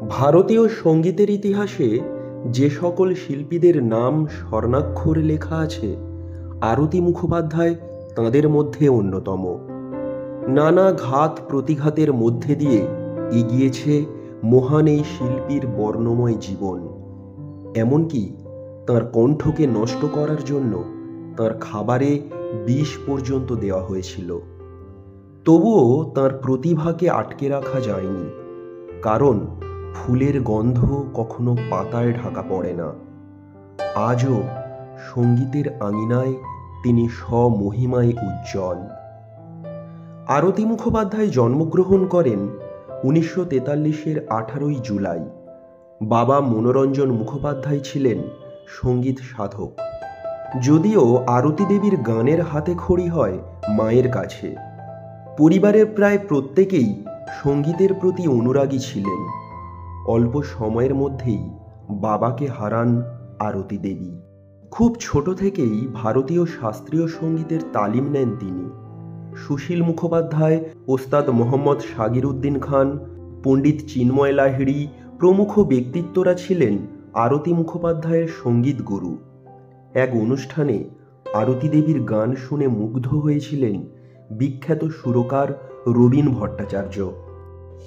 ভারতীয় সঙ্গীতের ইতিহাসে যে সকল শিল্পীদের নাম স্বর্ণাক্ষরে লেখা আছে, আরতি মুখোপাধ্যায় তাঁদের মধ্যে অন্যতম। নানা ঘাত প্রতিঘাতের মধ্যে দিয়ে এগিয়েছে মহান এই শিল্পীর বর্ণময় জীবন। এমনকি তাঁর কণ্ঠকে নষ্ট করার জন্য তাঁর খাবারে বিষ পর্যন্ত দেওয়া হয়েছিল। তবুও তাঁর প্রতিভাকে আটকে রাখা যায়নি, কারণ ফুলের গন্ধ কখনো পাতায় ঢাকা পড়ে না। আজও সঙ্গীতের আঙিনায় তিনি স্বমহিমায় উজ্জ্বল। আরতি মুখোপাধ্যায় জন্মগ্রহণ করেন 1943-এর 18 জুলাই। বাবা মনোরঞ্জন মুখোপাধ্যায় ছিলেন সঙ্গীত সাধক। যদিও আরতি দেবীর গানের হাতেখড়ি হয় মায়ের কাছে, পরিবারের প্রায় প্রত্যেকেই সঙ্গীতের প্রতি অনুরাগী ছিলেন। অল্প সময়ের মধ্যেই বাবাকে হারান আরতি দেবী। খুব ছোট থেকেই ভারতীয় শাস্ত্রীয় সঙ্গীতের তালিম নেন তিনি। সুশীল মুখোপাধ্যায়, ওস্তাদ মোহাম্মদ শাগির উদ্দিন খান, পণ্ডিত চিন্ময় লাহিড়ী প্রমুখ ব্যক্তিত্বরা ছিলেন আরতি মুখোপাধ্যায়ের সঙ্গীত গুরু। এক অনুষ্ঠানে আরতি দেবীর গান শুনে মুগ্ধ হয়েছিলেন বিখ্যাত সুরকার রবীন ভট্টাচার্য।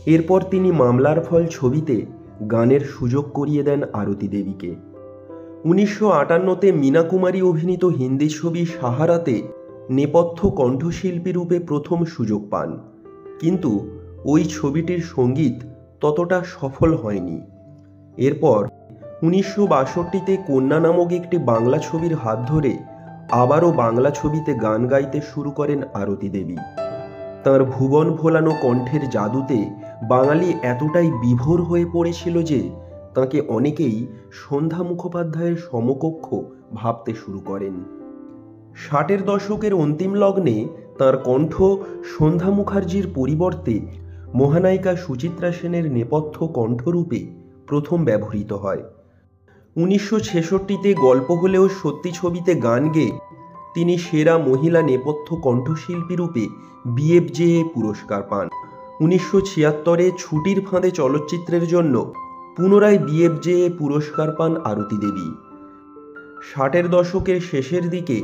এরপর তিনি মামলার ফল ছবিতে গানের সুযোগ করিয়ে দেন আরতি দেবীকে। 1958-তে মীনা কুমারী অভিনীত হিন্দি ছবি সাহারাতে নেপথ্য কণ্ঠশিল্পী রূপে প্রথম সুযোগ পান, কিন্তু ওই ছবিটির সঙ্গীত ততটা সফল হয়নি। এরপর 1962-তে কন্যা নামক একটি বাংলা ছবির হাত ধরে আবারও বাংলা ছবিতে গান গাইতে শুরু করেন আরতি দেবী। তাঁর ভুবন ভোলানো কণ্ঠের জাদুতে বাঙালি এতটাই বিভোর হয়ে পড়েছিল যে তাঁকে অনেকেই সন্ধ্যা মুখোপাধ্যায়ের সমকক্ষ ভাবতে শুরু করেন। 60-এর দশকের অন্তিম লগ্নে তাঁর কণ্ঠ সন্ধ্যা মুখার্জির পরিবর্তে মহানায়িকা সুচিত্রা সেনের নেপথ্য কণ্ঠরূপে প্রথম ব্যবহৃত হয়। 1966-তে গল্প হলেও সত্যি ছবিতে গান গেয়ে তিনি সেরা মহিলা নেপথ্য কণ্ঠশিল্পী রূপে বিএফজেএ পুরস্কার পান। 1976-এ ছুটির ফাঁদে চলচ্চিত্রের জন্য পুনরায় বিএফজেএ পুরস্কার পান আরতি দেবী। 60-এর দশকের শেষের দিকে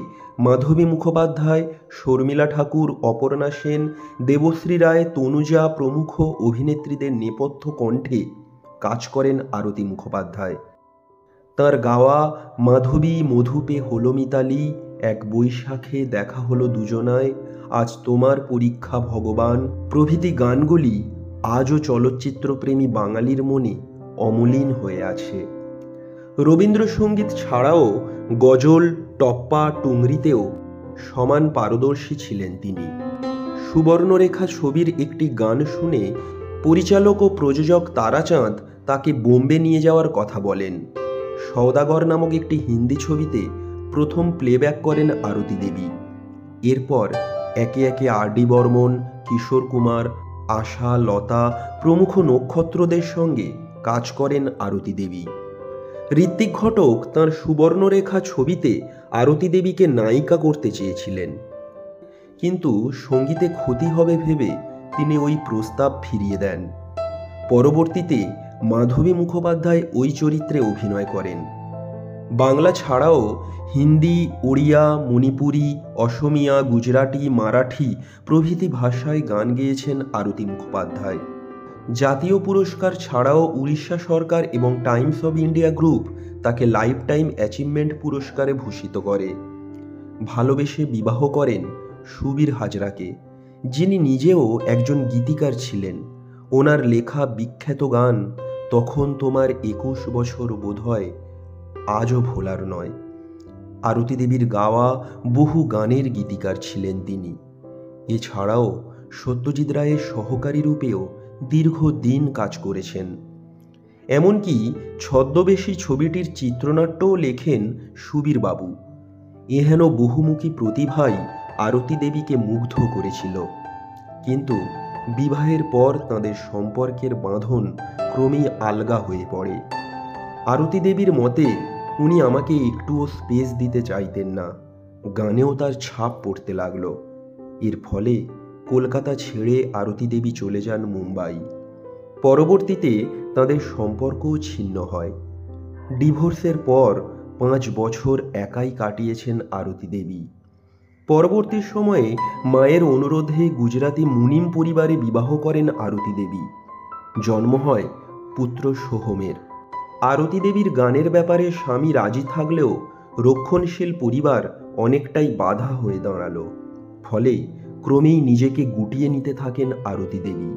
মাধবী মুখোপাধ্যায়, শর্মিলা ঠাকুর, অপর্ণা সেন, দেবশ্রী রায়, তনুজা প্রমুখ অভিনেত্রীদের নেপথ্য কণ্ঠে কাজ করেন আরতি মুখোপাধ্যায়। তাঁর গাওয়া মাধবী, মধুপে হলো মিতালি, এক বৈশাখে দেখা হলো দুজনায়, আজ তোমার পরীক্ষা ভগবান প্রভৃতি গানগুলি আজও চলচ্চিত্রপ্রেমী বাঙালির মনে অমলিন হয়ে আছে। রবীন্দ্রসঙ্গীত ছাড়াও গজল, টপ্পা, টুংরিতেও সমান পারদর্শী ছিলেন তিনি। সুবর্ণরেখা ছবির একটি গান শুনে পরিচালক ও প্রযোজক তারাচাঁদ তাকে বোম্বে নিয়ে যাওয়ার কথা বলেন। সওদাগর নামক একটি হিন্দি ছবিতে প্রথম প্লেব্যাক করেন আরতি দেবী। এরপর একে একে আর.ডি. বর্মন, কিশোর কুমার, আশা, লতা প্রমুখ নক্ষত্রদের সঙ্গে কাজ করেন আরতি দেবী। ঋত্বিক ঘটক তাঁর সুবর্ণরেখা ছবিতে আরতি দেবীকে নায়িকা করতে চেয়েছিলেন, কিন্তু সঙ্গীতে ক্ষতি হবে ভেবে তিনি ওই প্রস্তাব ফিরিয়ে দেন। পরবর্তীতে মাধবী মুখোপাধ্যায় ওই চরিত্রে অভিনয় করেন। বাংলা ছাড়াও হিন্দি, ওড়িয়া, মণিপুরি, অসমিয়া, গুজরাটি, মারাঠি প্রভৃতি ভাষায় গান গেয়েছেন আরতি মুখোপাধ্যায়। জাতীয় পুরস্কার ছাড়াও উড়িষ্যা সরকার এবং টাইমস অব ইন্ডিয়া গ্রুপ তাকে লাইফ টাইম অ্যাচিভমেন্ট পুরস্কারে ভূষিত করে। ভালোবেসে বিবাহ করেন সুবীর হাজরাকে, যিনি নিজেও একজন গীতিকার ছিলেন। ওনার লেখা বিখ্যাত গান তখন তোমার 21 বছর বোধহয় আজও ভোলার নয়। আরতি দেবীর গাওয়া বহু গানের গীতিকার ছিলেন তিনি। এছাড়াও সত্যজিৎ রায়ের সহকারী রূপেও দীর্ঘদিন কাজ করেছেন। এমনকি ছদ্মবেশী ছবিটির চিত্রনাট্যও লেখেন সুবীর বাবু। এহেন বহুমুখী প্রতিভাই আরতি দেবীকে মুগ্ধ করেছিল, কিন্তু বিবাহের পর তাঁদের সম্পর্কের বাঁধন ক্রমেই আলগা হয়ে পড়ে। আরতি দেবীর মতে উনি আমাকে একটুও স্পেস দিতে চাইতেন না, গানেও তার ছাপ পড়তে লাগলো। এর ফলে কলকাতা ছেড়ে আরতি দেবী চলে যান মুম্বাই। পরবর্তীতে তাদের সম্পর্কও ছিন্ন হয়। ডিভোর্সের পর 5 বছর একাই কাটিয়েছেন আরতি দেবী। পরবর্তী সময়ে মায়ের অনুরোধে গুজরাতি মুনিম পরিবারে বিবাহ করেন আরতি দেবী। জন্ম হয় পুত্র সোহমের। আরতি দেবীর গানের ব্যাপারে স্বামী রাজি থাকলেও রক্ষণশীল পরিবার অনেকটাই বাধা হয়ে দাঁড়ালো। ফলে ক্রমেই নিজেকে গুটিয়ে নিতে থাকেন আরতি দেবী।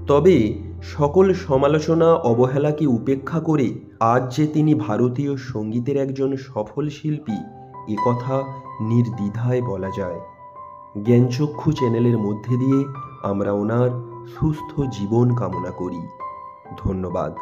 তবে সকল সমালোচনা অবহেলাকে উপেক্ষা করে আজ যে তিনি ভারতীয় সঙ্গীতের একজন সফল শিল্পী, একথা নির্দ্বিধায় বলা যায়। জ্ঞানচক্ষু চ্যানেলের মধ্যে দিয়ে আমরা ওনার সুস্থ জীবন কামনা করি। ধন্যবাদ।